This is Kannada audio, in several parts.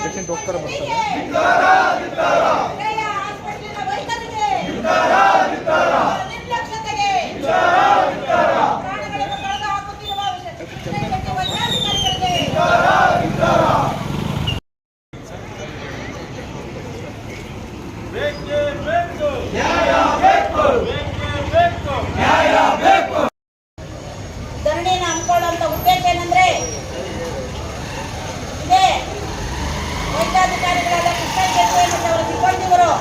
ಪೇಷಂಟ್ ಹೋಗ್ತಾರೆ ಬರ್ತಾರೆ. ಧರಣಿನ ಹಮ್ಮಿಕೊಳ್ಳುವಂತ ಉದ್ದೇಶ ಏನಂದ್ರೆ ಇದೇ ವೈದ್ಯಾಧಿಕಾರಿಗಳಾದ ಕೃಷ್ಣ ಶೆಟ್ಟಿ ಮತ್ತು ಅವರ ಸಿಬ್ಬಂದಿಗಳು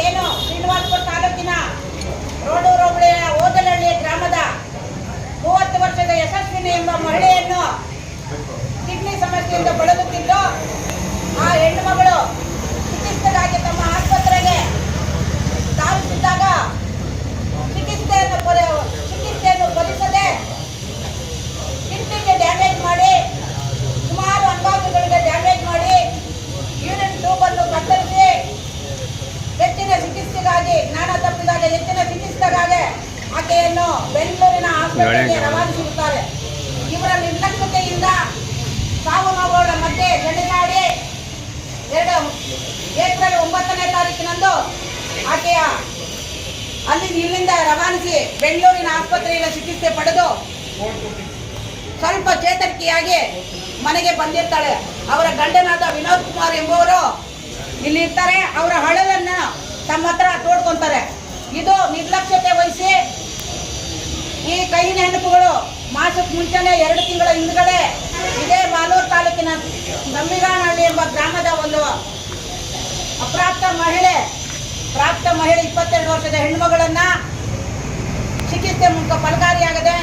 ಏನು ಶ್ರೀನಿವಾಸಪುರ ತಾಲೂಕಿನ ರೋಡೂರು ಹೋಬಳಿಯ ಓದಲಹಳ್ಳಿ ಗ್ರಾಮದ 30 ವರ್ಷದ ಯಶಸ್ವಿನಿ ಎಂಬ ಮಹಿಳೆಯನ್ನು ಕಿಡ್ನಿ ಸಮಸ್ಯೆಯಿಂದ ಬಳಲುತ್ತಿದ್ದು ಆ ಹೆಣ್ಣು ಮಗಳು ಚಿಕಿತ್ಸೆಗಾಗಿ ತಮ್ಮ ಆಸ್ಪತ್ರೆಗೆ ಧಾವಿಸಿದ್ದಾಗ ಚಿಕಿತ್ಸೆಯನ್ನು ಫಲಿಸದೆ ಕಿಡ್ನಿಗೆ ಡ್ಯಾಮೇಜ್ ಮಾಡಿ ಸುಮಾರು ಅಂಗಾಂಗಗಳಿಗೆ ಡ್ಯಾಮೇಜ್ ಮಾಡಿ ಯೂರಿನ್ ಟ್ಯೂಬ್ ಅನ್ನು ಕತ್ತರಿಸಿ ಹೆಚ್ಚಿನ ಚಿಕಿತ್ಸೆಗಾಗಿ ಜ್ಞಾನ ತಪ್ಪಿದಾಗ ಹೆಚ್ಚಿನ ಚಿಕಿತ್ಸೆಗಾಗಿ ಆಕೆಯನ್ನು ಬೆಂಗಳೂರಿನ ಆಸ್ಪತ್ರೆಗೆ ರವಾನಿಸಿರುತ್ತಾರೆ. ಇವರ ನಿರ್ಲಕ್ಷ್ಯತೆಯಿಂದ ಸಾವು ನೋವುಗಳ ಮಧ್ಯೆ ಜಡಿದಾಡಿ ಏಪ್ರಿಲ್ 9ನೇ ತಾರೀಕಿನಂದು ಆಕೆಯ ಇಲ್ಲಿಂದ ರವಾನಿಸಿ ಬೆಂಗಳೂರಿನ ಆಸ್ಪತ್ರೆಯಲ್ಲಿ ಚಿಕಿತ್ಸೆ ಪಡೆದು ಸ್ವಲ್ಪ ಚೇತರಿಕೆಯಾಗಿ ಮನೆಗೆ ಬಂದಿರ್ತಾಳೆ. ಅವರ ಗಂಡನಾದ ವಿನೋದ್ ಕುಮಾರ್ ಎಂಬುವರು ಇಲ್ಲಿ ಇರ್ತಾರೆ. ಅವರ ಹಳಲನ್ನು ತಮ್ಮ ಹತ್ರ ತೋಡ್ಕೊಂತಾರೆ. ಇದು ನಿರ್ಲಕ್ಷ್ಯತೆ ವಹಿಸಿ ಈ ಕೈ ನೆನಪುಗಳು ಮಾಸಕ್ಕೆ ಮುಂಚೆನೆ 2 ತಿಂಗಳ ಹಿಂದ್ಗಡೆ ಇದೇ ಮಾಲೂರು ತಾಲೂಕಿನ ನಮ್ಮಿಗಾನಹಳ್ಳಿ ಎಂಬ ಗ್ರಾಮದ ಒಂದು ಪ್ರಾಪ್ತ ಮಹಿಳೆ 22 ವರ್ಷದ ಹೆಣ್ಣುಮಗಳನ್ನ ಚಿಕಿತ್ಸೆ ಫಲಕಾರಿಯಾಗದೆ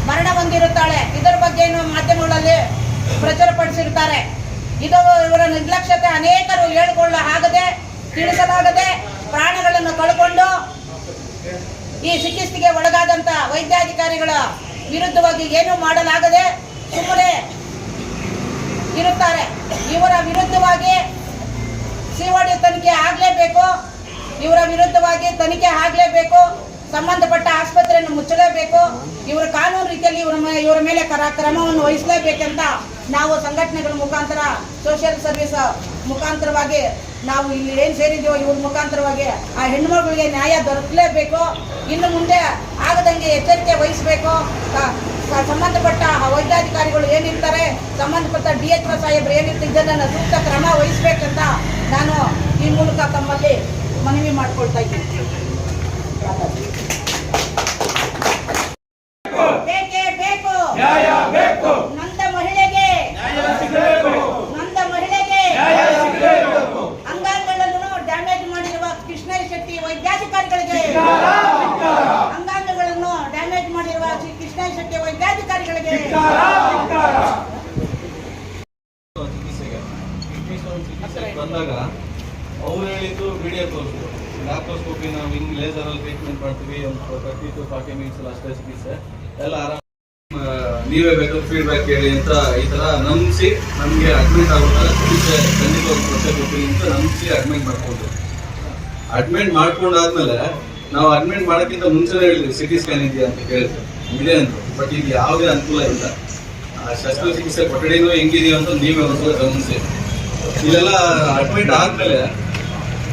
ಮರಣ ಹೊಂದಿರುತ್ತಾಳೆ. ಇದರ ಬಗ್ಗೆ ಮಾಧ್ಯಮಗಳಲ್ಲಿ ಪ್ರಚುರಪಡಿಸಿರುತ್ತಾರೆ. ಇದು ಇವರ ನಿರ್ಲಕ್ಷ್ಯತೆ ಅನೇಕರು ಹೇಳಿಕೊಳ್ಳಾಗದೆ ತಿಳಿಸಲಾಗದೆ ಪ್ರಾಣಗಳನ್ನು ಕಳ್ಕೊಂಡು ಈ ಚಿಕಿತ್ಸೆಗೆ ಒಳಗಾದಂತ ವೈದ್ಯಾಧಿಕಾರಿಗಳ ವಿರುದ್ಧವಾಗಿ ಏನೂ ಮಾಡಲಾಗದೆ ಸುಮ್ಮನೆ ಇರುತ್ತಾರೆ. ಇವರ ವಿರುದ್ಧವಾಗಿ ಸಿಒಡಿ ತನಿಖೆ ಆಗಲೇಬೇಕು. ಇವರ ವಿರುದ್ಧವಾಗಿ ತನಿಖೆ ಆಗಲೇಬೇಕು. ಸಂಬಂಧಪಟ್ಟ ಆಸ್ಪತ್ರೆಯನ್ನು ಮುಚ್ಚಲೇಬೇಕು. ಇವರು ಕಾನೂನು ರೀತಿಯಲ್ಲಿ ಇವರ ಮೇಲೆ ಕ್ರಮವನ್ನು ವಹಿಸಲೇಬೇಕಂತ ನಾವು ಸಂಘಟನೆಗಳ ಮುಖಾಂತರ ಸೋಷಿಯಲ್ ಸರ್ವಿಸ್ ಮುಖಾಂತರವಾಗಿ ನಾವು ಇಲ್ಲಿ ಏನು ಸೇರಿದೀವೋ ಇವ್ರ ಮುಖಾಂತರವಾಗಿ ಆ ಹೆಣ್ಮಕ್ಳಿಗೆ ನ್ಯಾಯ ದೊರಕಲೇಬೇಕು. ಇನ್ನು ಮುಂದೆ ಆಗದಂಗೆ ಎಚ್ಚರಿಕೆ ವಹಿಸಬೇಕು. ಸಂಬಂಧಪಟ್ಟ ವೈದ್ಯಾಧಿಕಾರಿಗಳು ಏನಿರ್ತಾರೆ, ಸಂಬಂಧಪಟ್ಟ DHO ಸಾಹೇಬರು ಏನಿರ್ತಿದ್ದನ್ನು ಸೂಕ್ತ ಕ್ರಮ ವಹಿಸಬೇಕಂತ ನಾನು ಈ ಮೂಲಕ ತಮ್ಮಲ್ಲಿ ಮನವಿ ಮಾಡ್ಕೊಳ್ತಾ ಇದ್ದೀನಿ. ಬೇಕೇ ಬೇಕು, ನ್ಯಾಯ ಬೇಕು, ನೊಂದ ಮಹಿಳೆಗೆ ಅಂಗಾಂಗಗಳನ್ನು ಡ್ಯಾಮೇಜ್ ಮಾಡಿರುವ ಕೃಷ್ಣ ಶೆಟ್ಟಿ ವೈದ್ಯಾಧಿಕಾರಿಗಳಿಗೆ ಅಂಗಾಂಗಗಳನ್ನು ಡ್ಯಾಮೇಜ್ ಮಾಡಿರುವ ಕೃಷ್ಣ ಶೆಟ್ಟಿ ವೈದ್ಯಾಧಿಕಾರಿಗಳಿಗೆ ಬಂದಾಗ ಅವ್ರು ಹೇಳಿದ್ದು ವಿಡಿಯೋ ತೋರಿಸ್ತು. ಲ್ಯಾಪ್ರೋಸ್ಕೋಪಿ ನಾವು ಹಿಂಗೆ ಲೇಸರಲ್ಲಿ ಟ್ರೀಟ್ಮೆಂಟ್ ಮಾಡ್ತೀವಿ, ಒಂದು 30 to 40 ಮಿನಿಟ್ಸ್ ಅಷ್ಟೇ ಚಿಕಿತ್ಸೆ ಎಲ್ಲ ಆರಾಮ, ನೀವೇ ಬೇಕಾದ್ರೆ ಫೀಡ್ಬ್ಯಾಕ್ ಹೇಳಿ ಅಂತ ಈ ಥರ ನಂಬಿಸಿ ನಮಗೆ ಅಡ್ಮಿಟ್ ಆಗೋದಾಗ ಚಿಕಿತ್ಸೆ ಖಂಡಿತವಾಗಿ ಕೊಡ್ತೀನಿ ಅಂತ ನಂಬಿಸಿ ಅಡ್ಮಿಟ್ ಮಾಡ್ಕೊಂಡಾದ್ಮೇಲೆ ನಾವು ಅಡ್ಮಿಟ್ ಮಾಡೋಕ್ಕಿಂತ ಮುಂಚೆನೇ ಹೇಳಿದ್ವಿ CT ಸ್ಕ್ಯಾನ್ ಇದೆಯಾ ಅಂತ ಕೇಳಿದ್ವಿ, ಇದೆ ಅಂತ. ಬಟ್ ಈಗ ಯಾವುದೇ ಅನುಕೂಲ ಇಲ್ಲ. ಶಸ್ತ್ರಚಿಕಿತ್ಸೆ ಕೊಠಡಿನೂ ಹೆಂಗಿದೆಯೋ ಅಂತ ನೀವೇ ಒಂದ್ಸಲ ಗಮನಿಸಿ. ಇಲ್ಲೆಲ್ಲ ಅಡ್ಮಿಟ್ ಆದ್ಮೇಲೆ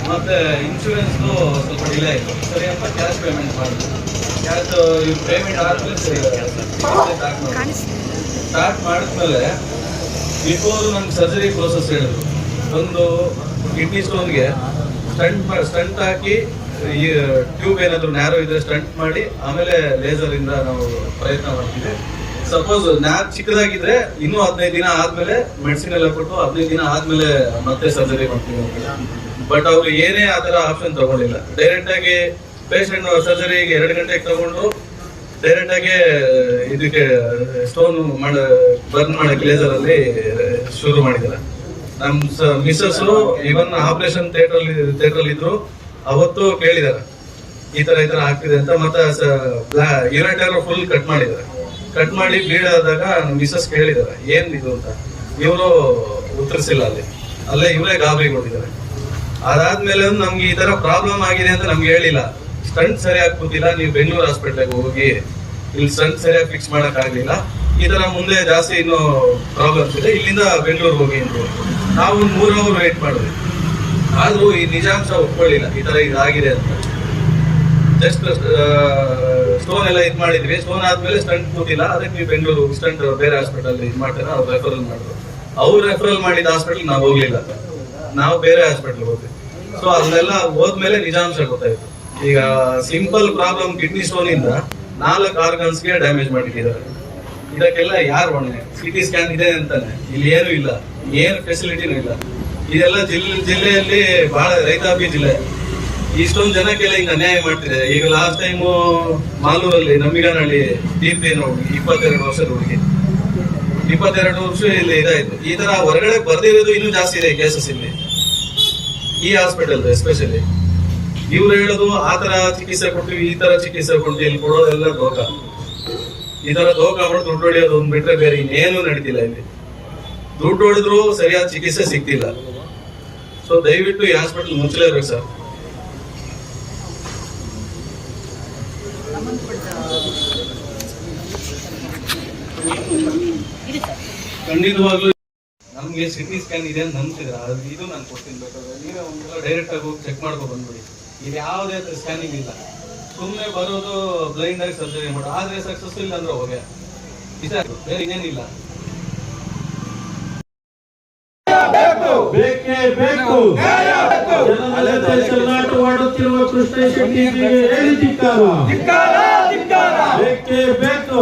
ಮತ್ತೆ ಇನ್ಶೂರೆನ್ಸ್ದು ಸ್ವಲ್ಪ ಡಿಲೇ ಆಯಿತು. ಸರಿ ಅಂತ ಕ್ಯಾಶ್ ಪೇಮೆಂಟ್ ಮಾಡಿದ್ರು. ಕ್ಯಾಶ್ ಇವ್ರು ಪೇಮೆಂಟ್ ಆದ್ಮೇಲೆ ಸ್ಟಾರ್ಟ್ ಮಾಡಿದ್ಮೇಲೆ ಬಿಫೋರ್ ನಮ್ಗೆ ಸರ್ಜರಿ ಪ್ರೋಸೆಸ್ ಹೇಳಿದ್ರು. ಒಂದು ಕಿಡ್ನಿ ಸ್ಟೋನ್ಗೆ ಸ್ಟಂಟ್ ಹಾಕಿ ಈ ಟ್ಯೂಬ್ ಏನಾದ್ರು ನ್ಯಾರೋ ಇದ್ರೆ ಸ್ಟಂಟ್ ಮಾಡಿ ಆಮೇಲೆ ಲೇಸರ್ ಇಂದ ನಾವು ಪ್ರಯತ್ನ ಮಾಡ್ತೀವಿ. ಸಪೋಸ್ ನ್ಯಾಪ್ ಚಿಕ್ಕದಾಗಿದ್ರೆ ಇನ್ನೂ 15 ದಿನ ಆದ್ಮೇಲೆ ಮೆಡಿಸಿನ್ ಎಲ್ಲ ಕೊಟ್ಟು 15 ದಿನ ಆದ್ಮೇಲೆ ಮತ್ತೆ ಸರ್ಜರಿ ಮಾಡ್ತೀವಿ. ಬಟ್ ಅವ್ರು ಏನೇ ಆತರ ಆಪ್ಷನ್ ತಗೊಂಡಿಲ್ಲ. ಡೈರೆಕ್ಟ್ ಆಗಿ ಪೇಷಂಟ್ ಸರ್ಜರಿಗೆ 2 ಗಂಟೆಗೆ ತಗೊಂಡು ಡೈರೆಕ್ಟ್ ಆಗಿ ಇದಕ್ಕೆ ಸ್ಟೋನ್ ಬರ್ನ್ ಮಾಡಕ್ಕೆ ಲೇಸರ್ ಅಲ್ಲಿ ಶುರು ಮಾಡಿದ್ದಾರೆ. ನಮ್ ಮಿಸಸ್ ಇವನ್ ಆಪರೇಷನ್ ಥಿಯೇಟರ್ ಇದ್ರು, ಅವತ್ತು ಕೇಳಿದಾರೆ ಈ ತರ ಆಗ್ತಿದೆ ಅಂತ. ಮತ್ತೆ ಯುರೇಟರ್ ಫುಲ್ ಕಟ್ ಮಾಡಿದ್ದಾರೆ. ಕಟ್ ಮಾಡಿ ಬ್ಲೀಡ್ ಆದಾಗ ಮಿಸಸ್ ಕೇಳಿದಾರೆ ಏನ್ ಇದು ಅಂತ. ಇವರು ಉತ್ತರಿಸಿಲ್ಲ. ಅಲ್ಲೇ ಇವರೇ ಗಾಬರಿಗೊಂಡಿದ್ದಾರೆ. ಅದಾದ್ಮೇಲೆ ನಮ್ಗೆ ಈ ತರ ಪ್ರಾಬ್ಲಮ್ ಆಗಿದೆ ಅಂತ ನಮ್ಗೆ ಹೇಳಿಲ್ಲ. ಸ್ಟಂಟ್ ಸರಿಯಾಗಿ ಕೂತಿಲ್ಲ, ನೀವು ಬೆಂಗಳೂರು ಹಾಸ್ಪಿಟ್ಲಿಗೆ ಹೋಗಿ, ಇಲ್ಲಿ ಸ್ಟಂಟ್ ಸರಿಯಾಗಿ ಫಿಕ್ಸ್ ಮಾಡಕ್ ಆಗ್ಲಿಲ್ಲ, ಈ ತರ ಮುಂದೆ ಜಾಸ್ತಿ ಇನ್ನೂ ಪ್ರಾಬ್ಲಮ್ಸ್ ಇದೆ, ಇಲ್ಲಿಂದ ಬೆಂಗಳೂರಿಗೆ ಹೋಗಿ ಅಂತ ನಾವು 3 ಅವರ್ ವೇಟ್ ಮಾಡಿದ್ವಿ. ಆದ್ರೂ ಈ ನಿಜಾಂಶ ಒಪ್ಕೊಳ್ಳಿಲ್ಲ ಈ ತರ ಇದಾಗಿದೆ ಅಂತ. ಜಸ್ಟ್ ಸ್ಟೋನ್ ಎಲ್ಲ ಇದ್ ಮಾಡಿದ್ವಿ. ಸ್ಟೋನ್ ಆದ್ಮೇಲೆ ಸ್ಟಂಟ್ ಕೂತಿಲ್ಲ, ಅದಕ್ಕೆ ನೀವು ಬೆಂಗಳೂರು ಸ್ಟಂಟ್ ಬೇರೆ ಹಾಸ್ಪಿಟಲ್ ಇದ್ ಮಾಡ್ತಾರೆ, ಅವ್ರು ರೆಫರಲ್ ಮಾಡಿದ್ರು. ಅವ್ರು ರೆಫರಲ್ ಮಾಡಿದ ಹಾಸ್ಪಿಟಲ್ ನಾವು ಹೋಗ್ಲಿಲ್ಲ, ನಾವು ಬೇರೆ ಹಾಸ್ಪಿಟಲ್ ಹೋದ್ವಿ. ಸೊ ಅದನ್ನೆಲ್ಲ ಹೋದ್ಮೇಲೆ ನಿಜಾಂಶ ಗೊತ್ತಾಯ್ತು. ಈಗ ಸಿಂಪಲ್ ಪ್ರಾಬ್ಲಮ್ ಕಿಡ್ನಿ ಸ್ಟೋನ್ ಇಂದ 4 ಆರ್ಗನ್ಸ್ಗೆ ಡ್ಯಾಮೇಜ್ ಮಾಡಿಟ್ಟಿದ್ದಾರೆ. ಇದಕ್ಕೆಲ್ಲ ಯಾರು ಹೊಣೆ? ಸಿಟಿ ಸ್ಕ್ಯಾನ್ ಇದೆ ಅಂತಾನೆ, ಇಲ್ಲಿ ಏನು ಇಲ್ಲ, ಏನು ಫೆಸಿಲಿಟಿನೂ ಇಲ್ಲ. ಇದೆಲ್ಲ ಜಿಲ್ಲೆಯಲ್ಲಿ ಬಹಳ ರೈತಾಪಿ ಜಿಲ್ಲೆ. ಇಷ್ಟೊಂದು ಜನಕ್ಕೆಲ್ಲ ಹಿಂಗ ಅನ್ಯಾಯ ಮಾಡ್ತಿದೆ. ಈಗ ಲಾಸ್ಟ್ ಟೈಮ್ ಮಾಲೂರಲ್ಲಿ ನಂಬಿಗನಹಳ್ಳಿ ದೀಪ್ತಿನ ಹುಡುಗಿ 22 ವರ್ಷದ ಹುಡುಗಿ 22 ವರ್ಷ ಇಲ್ಲಿ ಇದಾಯ್ತು. ಈ ತರ ಹೊರಗಡೆ ಬರ್ದಿರೋದು ಇನ್ನೂ ಜಾಸ್ತಿ ಇದೆ ಕೇಸಸ್ ಇಲ್ಲಿ, ಈ ಹಾಸ್ಪಿಟಲ್ ಎಸ್ಪೆಷಲಿ. ಇವ್ರು ಹೇಳೋದು ಆ ತರ ಚಿಕಿತ್ಸೆ ಕೊಡ್ತೀವಿ, ಈ ತರ ಚಿಕಿತ್ಸೆ ಕೊಡ್ತೀವಿ, ಇಲ್ಲಿ ಕೊಡೋದೆಲ್ಲ ದೋಖ. ಈ ತರ ದೋಖ ಮಾಡಿ ದುಡ್ಡು ಹೊಡಿಯೋದು ಒಂದ್ ಬಿಟ್ರೆ ಬೇರೆ ಇನ್ನೇನು ನಡೀತಿಲ್ಲ ಇಲ್ಲಿ. ದುಡ್ಡು ಹೊಡೆದ್ರು ಸರಿಯಾದ ಚಿಕಿತ್ಸೆ ಸಿಗ್ತಿಲ್ಲ. ಸೊ ದಯವಿಟ್ಟು ಈ ಹಾಸ್ಪಿಟಲ್ ಮುಚ್ಚಲೇಬೇಕು ಸರ್. ಖಂಡಿತವಾಗ್ಲೂ ನಮ್ಗೆ ಸಿಟಿ ಸ್ಕ್ಯಾನ್ ಇದೆ ಅಂತ ನಂಬ್ತಿದ್ರ, ಇದು ನಾನು ಕೊಡ್ತೀನಿ. ಬೇಕಾದ್ರೆ ನೀವೇ ಒಂದ್ಸಲ ಡೈರೆಕ್ಟ್ ಆಗಿ ಹೋಗಿ ಚೆಕ್ ಮಾಡ್ಕೊ ಬಂದ್ಬಿಡಿ. ಇದು ಯಾವುದೇ ಸ್ಕ್ಯಾನಿಂಗ್ ಇಲ್ಲ, ಸುಮ್ಮನೆ ಬರೋದು ಬ್ಲೈಂಡ್ ಆಗಿ ಸರ್ಜರಿ ಮಾಡೋದು. ಆದ್ರೆ ಸಕ್ಸಸ್ ಇಲ್ಲ ಅಂದ್ರೆ ಹೋಗಿ ಬೇರೆ ಇನ್ನೇನಿಲ್ಲ. ಬೇಕೇ ಬೇಕು. ಜನರ ಜೊತೆ ಚೆಲ್ಲಾಟವಾಡುತ್ತಿರುವ ಕೃಷ್ಣ ಶೆಟ್ಟಿಗೆ ಹೇಳಿ ಧಿಕ್ಕಾರ. ಬೇಕೇ ಬೇಕು.